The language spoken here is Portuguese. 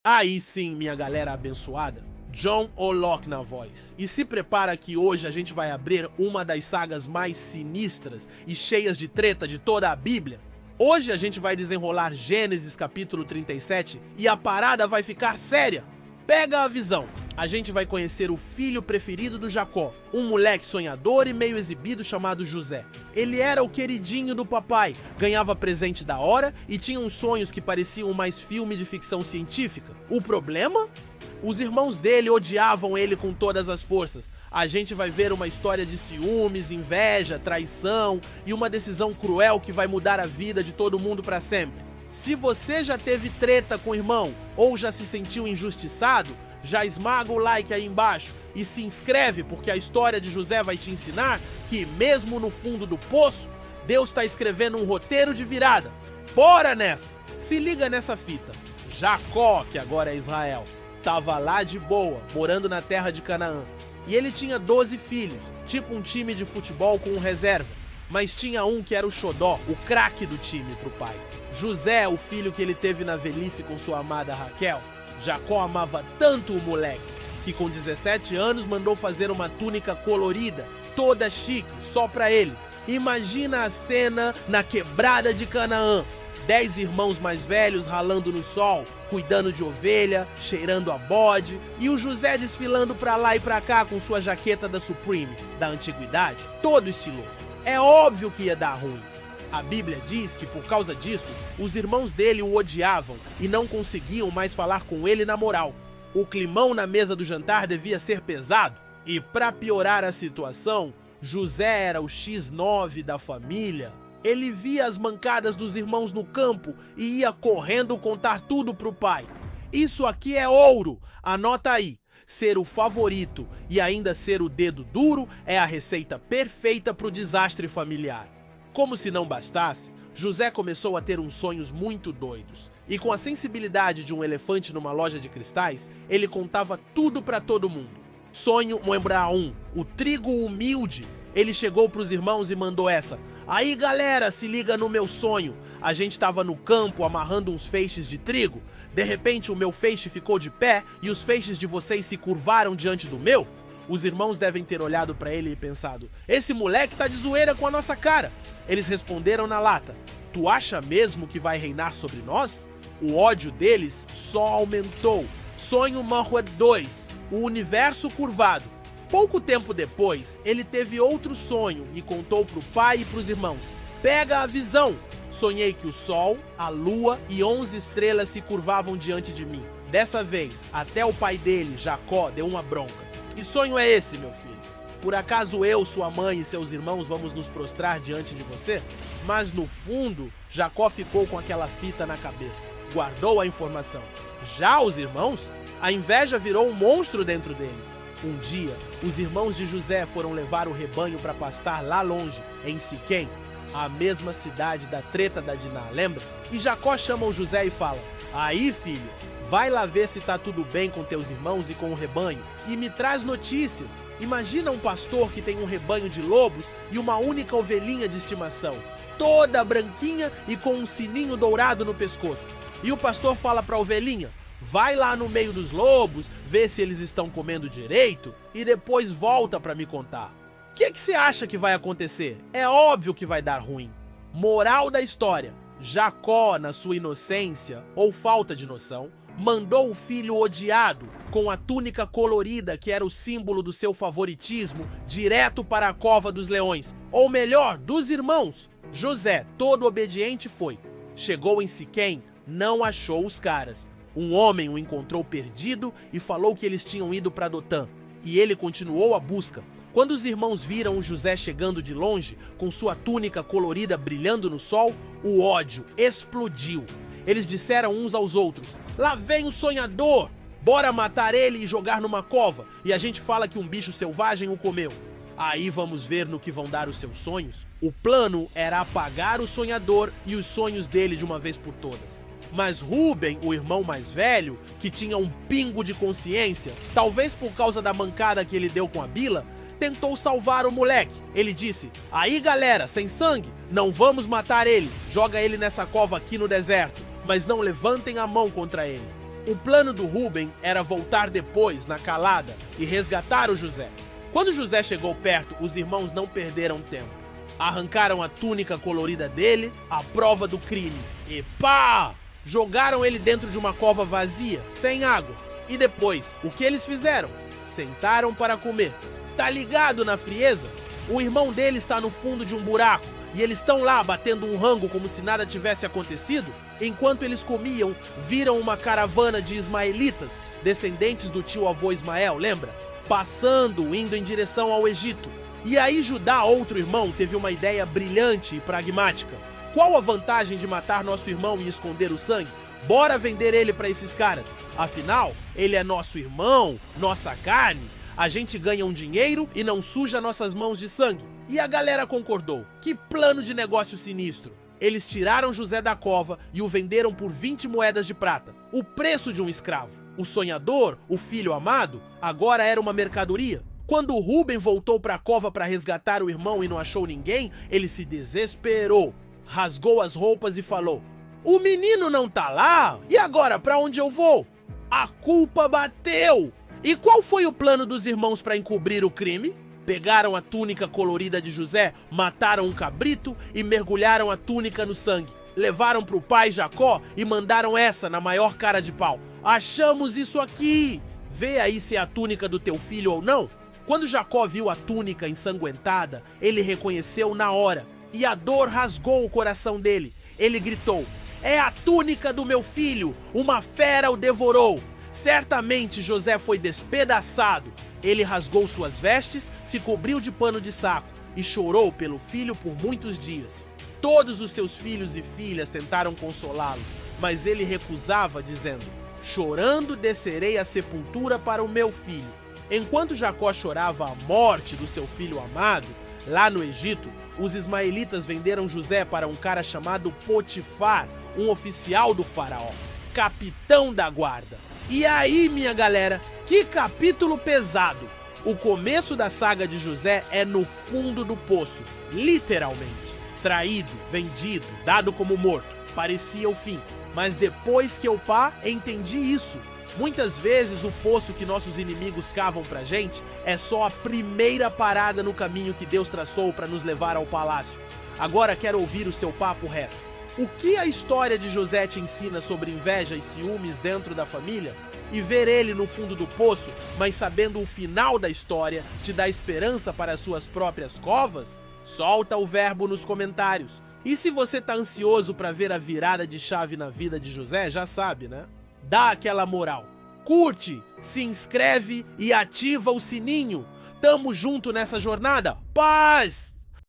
Aí sim, minha galera abençoada, John O'Lock na voz. E se prepara que hoje a gente vai abrir uma das sagas mais sinistras e cheias de treta de toda a Bíblia. Hoje a gente vai desenrolar Gênesis capítulo 37 e a parada vai ficar séria. Pega a visão. A gente vai conhecer o filho preferido do Jacó, um moleque sonhador e meio exibido chamado José. Ele era o queridinho do papai, ganhava presente da hora e tinha uns sonhos que pareciam mais filme de ficção científica. O problema? Os irmãos dele odiavam ele com todas as forças. A gente vai ver uma história de ciúmes, inveja, traição e uma decisão cruel que vai mudar a vida de todo mundo para sempre. Se você já teve treta com o irmão ou já se sentiu injustiçado, já esmaga o like aí embaixo e se inscreve, porque a história de José vai te ensinar que mesmo no fundo do poço, Deus está escrevendo um roteiro de virada. Bora nessa! Se liga nessa fita. Jacó, que agora é Israel, tava lá de boa, morando na terra de Canaã. E ele tinha 12 filhos, tipo um time de futebol com um reserva. Mas tinha um que era o xodó, o craque do time pro pai. José, o filho que ele teve na velhice com sua amada Raquel. Jacó amava tanto o moleque, que com 17 anos mandou fazer uma túnica colorida, toda chique, só pra ele. Imagina a cena na quebrada de Canaã. 10 irmãos mais velhos ralando no sol, cuidando de ovelha, cheirando a bode, e o José desfilando pra lá e pra cá com sua jaqueta da Supreme, da antiguidade, todo estiloso. É óbvio que ia dar ruim. A Bíblia diz que por causa disso, os irmãos dele o odiavam e não conseguiam mais falar com ele na moral. O climão na mesa do jantar devia ser pesado. E para piorar a situação, José era o X9 da família. Ele via as mancadas dos irmãos no campo e ia correndo contar tudo pro pai. Isso aqui é ouro, anota aí. Ser o favorito e ainda ser o dedo duro é a receita perfeita pro desastre familiar. Como se não bastasse, José começou a ter uns sonhos muito doidos. E com a sensibilidade de um elefante numa loja de cristais, ele contava tudo pra todo mundo. Sonho número 1, o trigo humilde. Ele chegou pros irmãos e mandou essa. Aí galera, se liga no meu sonho. A gente tava no campo amarrando uns feixes de trigo. De repente o meu feixe ficou de pé e os feixes de vocês se curvaram diante do meu. Os irmãos devem ter olhado pra ele e pensado, esse moleque tá de zoeira com a nossa cara. Eles responderam na lata, tu acha mesmo que vai reinar sobre nós? O ódio deles só aumentou. Sonho número 2, o universo curvado. Pouco tempo depois, ele teve outro sonho e contou pro pai e pros irmãos. Pega a visão! Sonhei que o sol, a lua e 11 estrelas se curvavam diante de mim. Dessa vez, até o pai dele, Jacó, deu uma bronca. Que sonho é esse, meu filho? Por acaso eu, sua mãe e seus irmãos vamos nos prostrar diante de você? Mas no fundo, Jacó ficou com aquela fita na cabeça. Guardou a informação. Já os irmãos? A inveja virou um monstro dentro deles. Um dia, os irmãos de José foram levar o rebanho para pastar lá longe, em Siquém, a mesma cidade da treta da Diná, lembra? E Jacó chama o José e fala, aí filho, vai lá ver se tá tudo bem com teus irmãos e com o rebanho e me traz notícias. Imagina um pastor que tem um rebanho de lobos e uma única ovelhinha de estimação, toda branquinha e com um sininho dourado no pescoço. E o pastor fala pra ovelhinha, vai lá no meio dos lobos, vê se eles estão comendo direito e depois volta pra me contar. O que você acha que vai acontecer? É óbvio que vai dar ruim. Moral da história, Jacó, na sua inocência ou falta de noção, mandou o filho odiado, com a túnica colorida que era o símbolo do seu favoritismo, direto para a cova dos leões, ou melhor, dos irmãos. José, todo obediente, foi. Chegou em Siquém, não achou os caras. Um homem o encontrou perdido e falou que eles tinham ido para Dotã, e ele continuou a busca. Quando os irmãos viram o José chegando de longe, com sua túnica colorida brilhando no sol, o ódio explodiu. Eles disseram uns aos outros, lá vem o sonhador, bora matar ele e jogar numa cova, e a gente fala que um bicho selvagem o comeu. Aí vamos ver no que vão dar os seus sonhos. O plano era apagar o sonhador e os sonhos dele de uma vez por todas. Mas Rúben, o irmão mais velho, que tinha um pingo de consciência, talvez por causa da mancada que ele deu com a Bila, tentou salvar o moleque. Ele disse, aí galera, sem sangue, não vamos matar ele, joga ele nessa cova aqui no deserto, mas não levantem a mão contra ele. O plano do Rúben era voltar depois, na calada, e resgatar o José. Quando José chegou perto, os irmãos não perderam tempo. Arrancaram a túnica colorida dele, a prova do crime, e pá! Jogaram ele dentro de uma cova vazia, sem água. E depois, o que eles fizeram? Sentaram para comer. Tá ligado na frieza? O irmão dele está no fundo de um buraco e eles estão lá batendo um rango como se nada tivesse acontecido. Enquanto eles comiam, viram uma caravana de ismaelitas, descendentes do tio-avô Ismael, lembra? Passando, indo em direção ao Egito. E aí Judá, outro irmão, teve uma ideia brilhante e pragmática. Qual a vantagem de matar nosso irmão e esconder o sangue? Bora vender ele para esses caras. Afinal, ele é nosso irmão, nossa carne. A gente ganha um dinheiro e não suja nossas mãos de sangue. E a galera concordou. Que plano de negócio sinistro. Eles tiraram José da cova e o venderam por 20 moedas de prata. O preço de um escravo. O sonhador, o filho amado, agora era uma mercadoria. Quando o Rúben voltou para a cova para resgatar o irmão e não achou ninguém, ele se desesperou. Rasgou as roupas e falou: "O menino não tá lá? E agora, para onde eu vou?" A culpa bateu! E qual foi o plano dos irmãos para encobrir o crime? Pegaram a túnica colorida de José, mataram um cabrito e mergulharam a túnica no sangue. Levaram pro pai Jacó e mandaram essa na maior cara de pau. "Achamos isso aqui! Vê aí se é a túnica do teu filho ou não." Quando Jacó viu a túnica ensanguentada, ele reconheceu na hora. E a dor rasgou o coração dele. Ele gritou: "É a túnica do meu filho! Uma fera o devorou!" Certamente José foi despedaçado. Ele rasgou suas vestes, se cobriu de pano de saco e chorou pelo filho por muitos dias. Todos os seus filhos e filhas tentaram consolá-lo, mas ele recusava, dizendo: "Chorando descerei à sepultura para o meu filho." Enquanto Jacó chorava a morte do seu filho amado, lá no Egito, os ismaelitas venderam José para um cara chamado Potifar, um oficial do faraó, capitão da guarda. E aí, minha galera, que capítulo pesado! O começo da saga de José é no fundo do poço, literalmente. Traído, vendido, dado como morto. Parecia o fim. Mas depois que eu entendi isso. Muitas vezes o poço que nossos inimigos cavam pra gente é só a primeira parada no caminho que Deus traçou para nos levar ao palácio. Agora quero ouvir o seu papo reto. O que a história de José te ensina sobre inveja e ciúmes dentro da família? E ver ele no fundo do poço, mas sabendo o final da história, te dá esperança para as suas próprias covas? Solta o verbo nos comentários. E se você tá ansioso para ver a virada de chave na vida de José, já sabe, né? Dá aquela moral. Curte, se inscreve e ativa o sininho. Tamo junto nessa jornada. Paz!